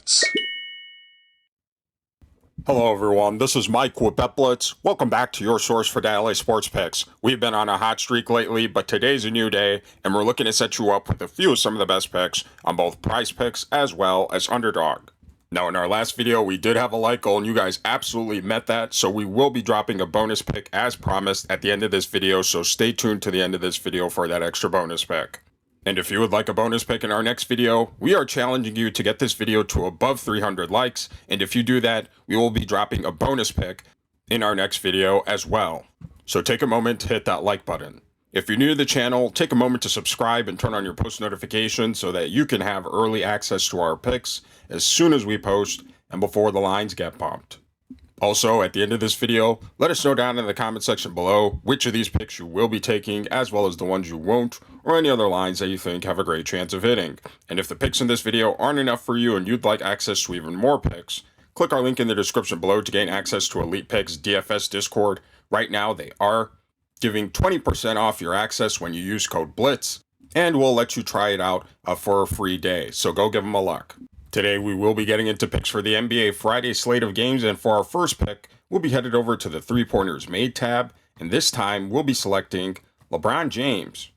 Blitz. Hello everyone, this is Mike with Bet Blitz. Welcome back to your source for daily sports picks. We've been on a hot streak lately, but today's a new day, and we're looking to set you up with a few of some of the best picks on both PrizePicks as well as Underdog. Now in our last video, we did have a like goal, and you guys absolutely met that, so we will be dropping a bonus pick as promised at the end of this video, so stay tuned to the end of this video for that extra bonus pick. And if you would like a bonus pick in our next video, we are challenging you to get this video to above 300 likes, and if you do that, we will be dropping a bonus pick in our next video as well. So take a moment to hit that like button. If you're new to the channel, take a moment to subscribe and turn on your post notifications so that you can have early access to our picks as soon as we post and before the lines get bumped. Also, at the end of this video, let us know down in the comment section below which of these picks you will be taking, as well as the ones you won't, or any other lines that you think have a great chance of hitting. And if the picks in this video aren't enough for you and you'd like access to even more picks, click our link in the description below to gain access to Elite Picks DFS Discord. Right now, they are giving 20% off your access when you use code BLITZ, and we'll let you try it out for a free day, so go give them a look. Today, we will be getting into picks for the NBA Friday slate of games, and for our first pick, we'll be headed over to the Threepointers Made tab, and this time, we'll be selecting LeBron James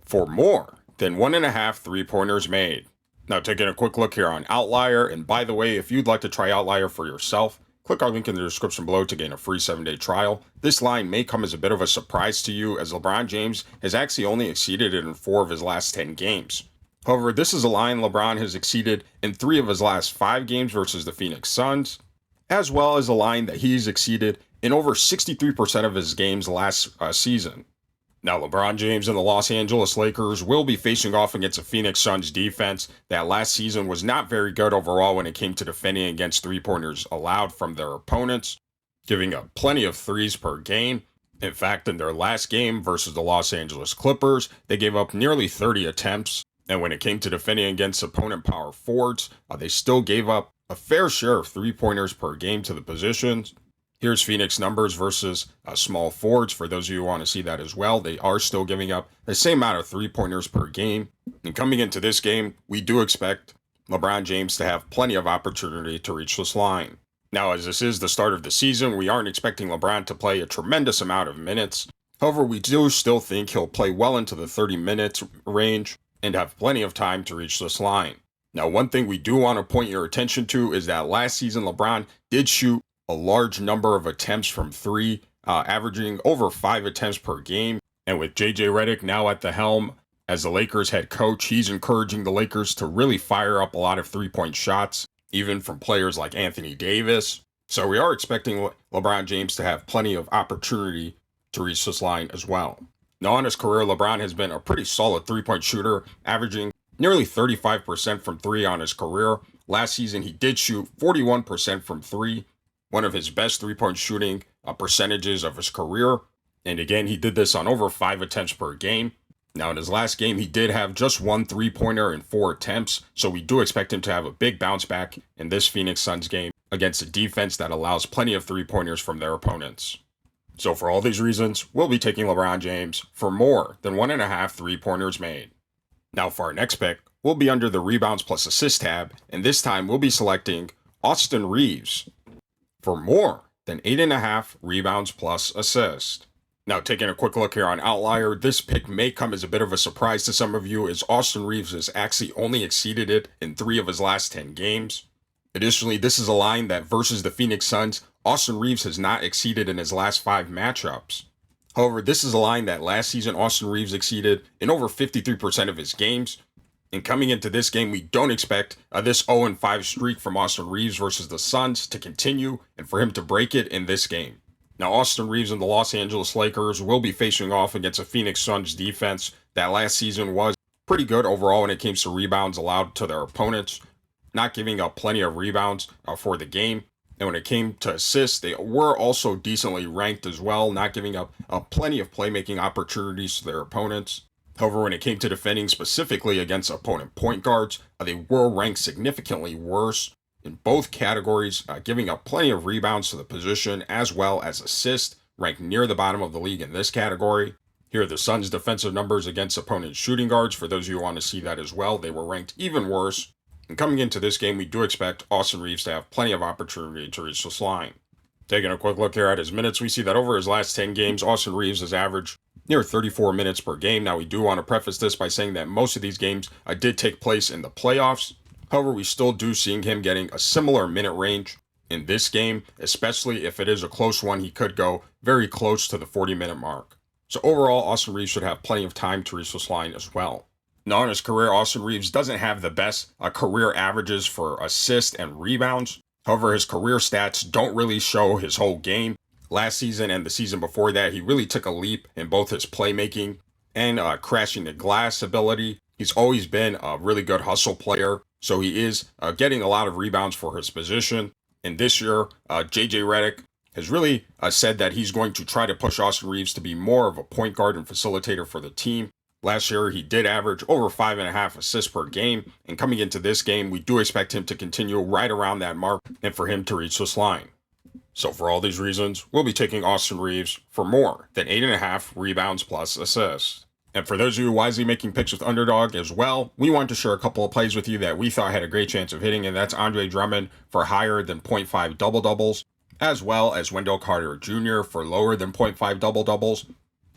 for more than 1.5 three-pointers made. Now, taking a quick look here on Outlier, and by the way, if you'd like to try Outlier for yourself, click our link in the description below to gain a free 7-day trial. This line may come as a bit of a surprise to you, as LeBron James has actually only exceeded it in 4 of his last 10 games. However, this is a line LeBron has exceeded in 3 of his last 5 games versus the Phoenix Suns, as well as a line that he's exceeded in over 63% of his games last season. Now, LeBron James and the Los Angeles Lakers will be facing off against a Phoenix Suns defense that last season was not very good overall when it came to defending against three-pointers allowed from their opponents, giving up plenty of threes per game. In fact, in their last game versus the Los Angeles Clippers, they gave up nearly 30 attempts. And when it came to defending against opponent power forwards, they still gave up a fair share of three-pointers per game to the positions. Here's Phoenix numbers versus small forwards. For those of you who want to see that as well, they are still giving up the same amount of three-pointers per game. And coming into this game, we do expect LeBron James to have plenty of opportunity to reach this line. Now, as this is the start of the season, we aren't expecting LeBron to play a tremendous amount of minutes. However, we do still think he'll play well into the 30 minutes range and have plenty of time to reach this line. Now, one thing we do want to point your attention to is that last season LeBron did shoot a large number of attempts from 3, averaging over 5 attempts per game. And with JJ Redick now at the helm as the Lakers head coach, he's encouraging the Lakers to really fire up a lot of three-point shots, even from players like Anthony Davis. So we are expecting LeBron James to have plenty of opportunity to reach this line as well. Now, on his career, LeBron has been a pretty solid three-point shooter, averaging nearly 35% from 3 on his career. Last season, he did shoot 41% from 3, one of his best three-point shooting percentages of his career. And again, he did this on over 5 attempts per game. Now, in his last game, he did have just 1 three-pointer in 4 attempts, so we do expect him to have a big bounce back in this Phoenix Suns game against a defense that allows plenty of three-pointers from their opponents. So for all these reasons, we'll be taking LeBron James for more than 1.5 three-pointers made. Now for our next pick, we'll be under the Rebounds plus Assist tab, and this time we'll be selecting Austin Reeves for more than 8.5 rebounds plus assist. Now taking a quick look here on Outlier, this pick may come as a bit of a surprise to some of you, as Austin Reeves has actually only exceeded it in 3 of his last 10 games. Additionally, this is a line that versus the Phoenix Suns, Austin Reeves has not exceeded in his last 5 matchups. However, this is a line that last season Austin Reeves exceeded in over 53% of his games. And coming into this game, we don't expect this 0-5 streak from Austin Reeves versus the Suns to continue and for him to break it in this game. Now, Austin Reeves and the Los Angeles Lakers will be facing off against a Phoenix Suns defense that last season was pretty good overall when it came to rebounds allowed to their opponents, not giving up plenty of rebounds for the game. And when it came to assists, they were also decently ranked as well, not giving up plenty of playmaking opportunities to their opponents. However, when it came to defending specifically against opponent point guards, they were ranked significantly worse in both categories, giving up plenty of rebounds to the position as well as assists, ranked near the bottom of the league in this category. Here are the Suns' defensive numbers against opponent shooting guards. For those of you who want to see that as well, they were ranked even worse, And coming into this game, we do expect Austin Reeves to have plenty of opportunity to reach this line. Taking a quick look here at his minutes, we see that over his last 10 games, Austin Reeves has averaged near 34 minutes per game. Now, we do want to preface this by saying that most of these games did take place in the playoffs. However, we still do see him getting a similar minute range in this game, especially if it is a close one. He could go very close to the 40-minute mark. So overall, Austin Reeves should have plenty of time to reach this line as well. Now, in his career, Austin Reeves doesn't have the best career averages for assists and rebounds. However, his career stats don't really show his whole game. Last season and the season before that, he really took a leap in both his playmaking and crashing the glass ability. He's always been a really good hustle player, so he is getting a lot of rebounds for his position. And this year, JJ Redick has really said that he's going to try to push Austin Reeves to be more of a point guard and facilitator for the team. Last year, he did average over 5.5 assists per game, and coming into this game, we do expect him to continue right around that mark and for him to reach this line. So for all these reasons, we'll be taking Austin Reeves for more than 8.5 rebounds plus assists. And for those of you wisely making picks with Underdog as well, we want to share a couple of plays with you that we thought had a great chance of hitting, and that's Andre Drummond for higher than 0.5 double-doubles, as well as Wendell Carter Jr. for lower than 0.5 double-doubles.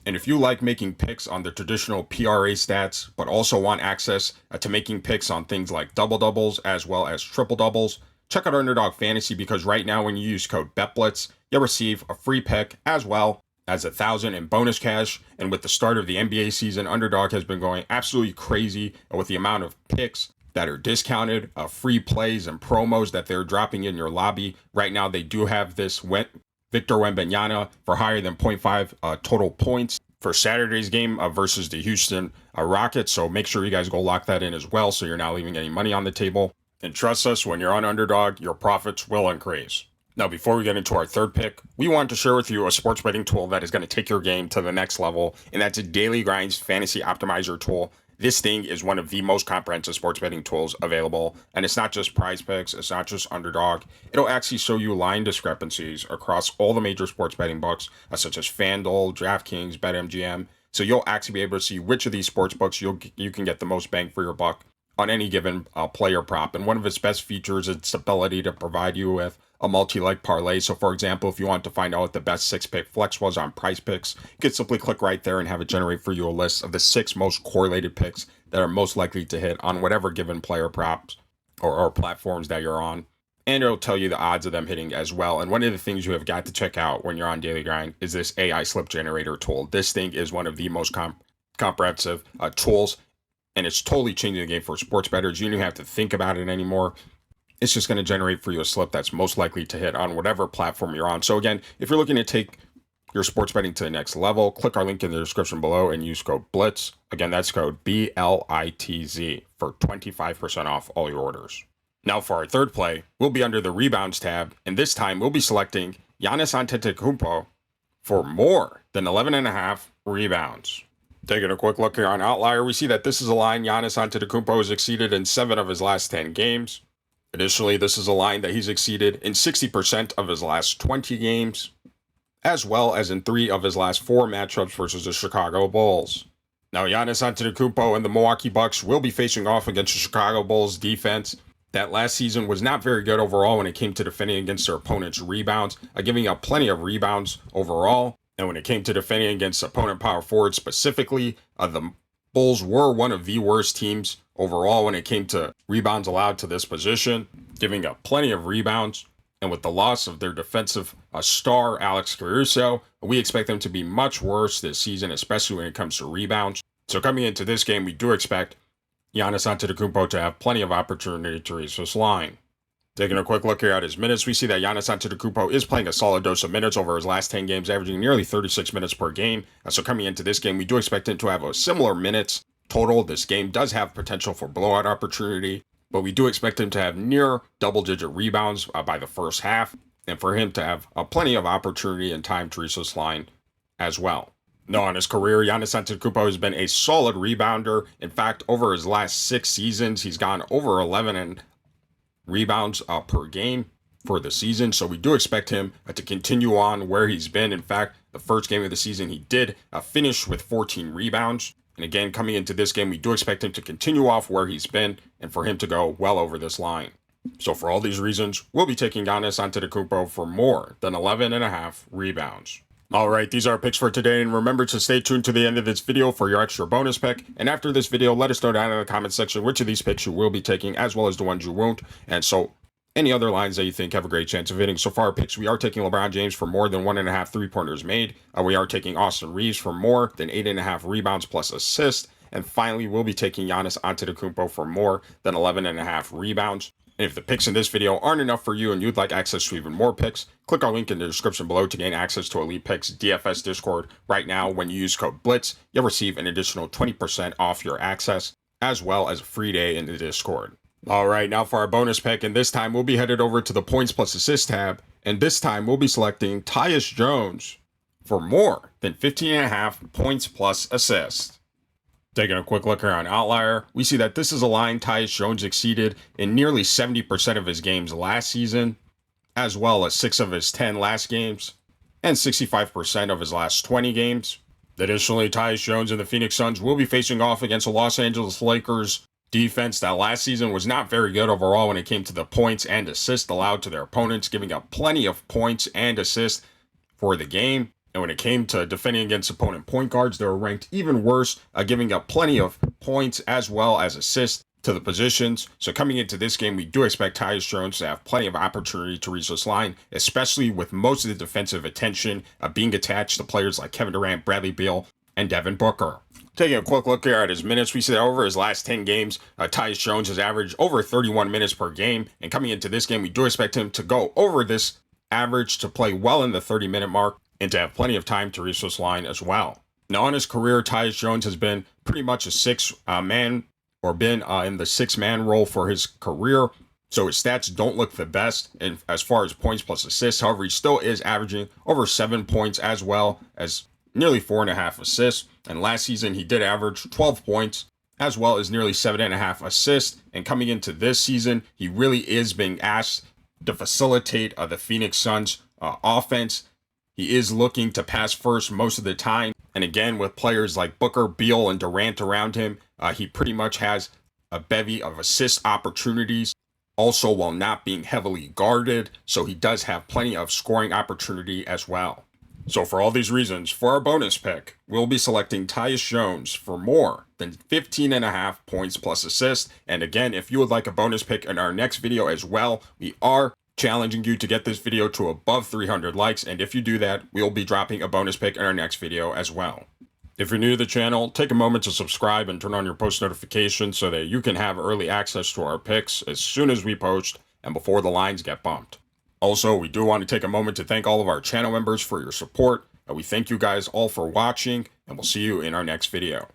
And if you like making picks on the traditional PRA stats, but also want access to making picks on things like double-doubles as well as triple-doubles, check out Underdog Fantasy, because right now when you use code BETBLITZ, you'll receive a free pick as well as $1,000 in bonus cash. And with the start of the NBA season, Underdog has been going absolutely crazy with the amount of picks that are discounted, free plays and promos that they're dropping in your lobby. Right now they do have this Victor Wembanyama for higher than 0.5 total points for Saturday's game versus the Houston Rockets. So make sure you guys go lock that in as well, so you're not leaving any money on the table. And trust us, when you're on Underdog, your profits will increase. Now, before we get into our third pick, we want to share with you a sports betting tool that is going to take your game to the next level, and that's a Daily Grinds Fantasy Optimizer tool. This thing is one of the most comprehensive sports betting tools available, and it's not just PrizePicks, it's not just Underdog. It'll actually show you line discrepancies across all the major sports betting books, such as FanDuel, DraftKings, BetMGM. So you'll actually be able to see which of these sports books you can get the most bang for your buck on any given player prop. And one of its best features is its ability to provide you with a multi-leg parlay. So for example, if you want to find out what the best 6-pick flex was on PrizePicks, you can simply click right there and have it generate for you a list of the 6 most correlated picks that are most likely to hit on whatever given player props or platforms that you're on. And it'll tell you the odds of them hitting as well. And one of the things you have got to check out when you're on Daily Grind is this AI slip generator tool. This thing is one of the most comprehensive tools, and it's totally changing the game for sports bettors. You don't have to think about it anymore. It's just going to generate for you a slip that's most likely to hit on whatever platform you're on. So again, if you're looking to take your sports betting to the next level, click our link in the description below and use code BLITZ. Again, that's code BLITZ for 25% off all your orders. Now for our third play, we'll be under the Rebounds tab, and this time we'll be selecting Giannis Antetokounmpo for more than 11.5 rebounds. Taking a quick look here on Outlier, we see that this is a line Giannis Antetokounmpo has exceeded in 7 of his last 10 games. Additionally, this is a line that he's exceeded in 60% of his last 20 games, as well as in 3 of his last 4 matchups versus the Chicago Bulls. Now, Giannis Antetokounmpo and the Milwaukee Bucks will be facing off against the Chicago Bulls defense that last season was not very good overall when it came to defending against their opponent's rebounds, giving up plenty of rebounds overall. And when it came to defending against opponent power forwards specifically, the Bulls were one of the worst teams overall when it came to rebounds allowed to this position, giving up plenty of rebounds. And with the loss of their defensive star, Alex Caruso, we expect them to be much worse this season, especially when it comes to rebounds. So coming into this game, we do expect Giannis Antetokounmpo to have plenty of opportunity to reach this line. Taking a quick look here at his minutes, we see that Giannis Antetokounmpo is playing a solid dose of minutes over his last 10 games, averaging nearly 36 minutes per game. So coming into this game, we do expect him to have a similar minutes total. This game does have potential for blowout opportunity, but we do expect him to have near double-digit rebounds by the first half, and for him to have plenty of opportunity and time to reach this line as well. Now, in his career, Giannis Antetokounmpo has been a solid rebounder. In fact, over his last 6 seasons, he's gone over 11 rebounds per game for the season. So we do expect him to continue on where he's been. In fact, the first game of the season, he did finish with 14 rebounds. And again, coming into this game, we do expect him to continue off where he's been and for him to go well over this line. So for all these reasons, we'll be taking Giannis Antetokounmpo for more than 11.5 rebounds. Alright, these are our picks for today, and remember to stay tuned to the end of this video for your extra bonus pick. And after this video, let us know down in the comment section which of these picks you will be taking, as well as the ones you won't. And so, any other lines that you think have a great chance of hitting. So far, our picks, we are taking LeBron James for more than 1.5 3-pointers made. We are taking Austin Reeves for more than 8.5 rebounds plus assists. And finally, we'll be taking Giannis Antetokounmpo for more than 11.5 rebounds. And if the picks in this video aren't enough for you and you'd like access to even more picks, click our link in the description below to gain access to Elite Picks DFS Discord. Right now, when you use code BLITZ, you'll receive an additional 20% off your access, as well as a free day in the Discord. Alright, now for our bonus pick, and this time we'll be headed over to the Points Plus Assist tab, and this time we'll be selecting Tyus Jones for more than 15.5 points plus assists. Taking a quick look here on Outlier, we see that this is a line Tyus Jones exceeded in nearly 70% of his games last season, as well as 6 of his 10 last games, and 65% of his last 20 games. Additionally, Tyus Jones and the Phoenix Suns will be facing off against the Los Angeles Lakers defense that last season was not very good overall when it came to the points and assists allowed to their opponents, giving up plenty of points and assists for the game. And when it came to defending against opponent point guards, they were ranked even worse, giving up plenty of points as well as assists to the positions. So coming into this game, we do expect Tyus Jones to have plenty of opportunity to reach this line, especially with most of the defensive attention being attached to players like Kevin Durant, Bradley Beal, and Devin Booker. Taking a quick look here at his minutes, we see that over his last 10 games, Tyus Jones has averaged over 31 minutes per game. And coming into this game, we do expect him to go over this average, to play well in the 30-minute mark, and to have plenty of time to reach this line as well. Now, in his career, Tyus Jones has been pretty much a six-man, or been in the 6-man role for his career. So his stats don't look the best and as far as points plus assists. However, he still is averaging over 7 points as well as nearly 4.5 assists. And last season, he did average 12 points as well as nearly 7.5 assists. And coming into this season, he really is being asked to facilitate the Phoenix Suns offense. He is looking to pass first most of the time. And again, with players like Booker, Beal, and Durant around him, he pretty much has a bevy of assist opportunities, also while not being heavily guarded. So he does have plenty of scoring opportunity as well. So for all these reasons, for our bonus pick, we'll be selecting Tyus Jones for more than 15.5 points plus assists. And again, if you would like a bonus pick in our next video as well, we are challenging you to get this video to above 300 likes, and if you do that, we'll be dropping a bonus pick in our next video as well. If you're new to the channel, take a moment to subscribe and turn on your post notifications so that you can have early access to our picks as soon as we post and before the lines get bumped. Also, we do want to take a moment to thank all of our channel members for your support. We thank you guys all for watching, and we'll see you in our next video.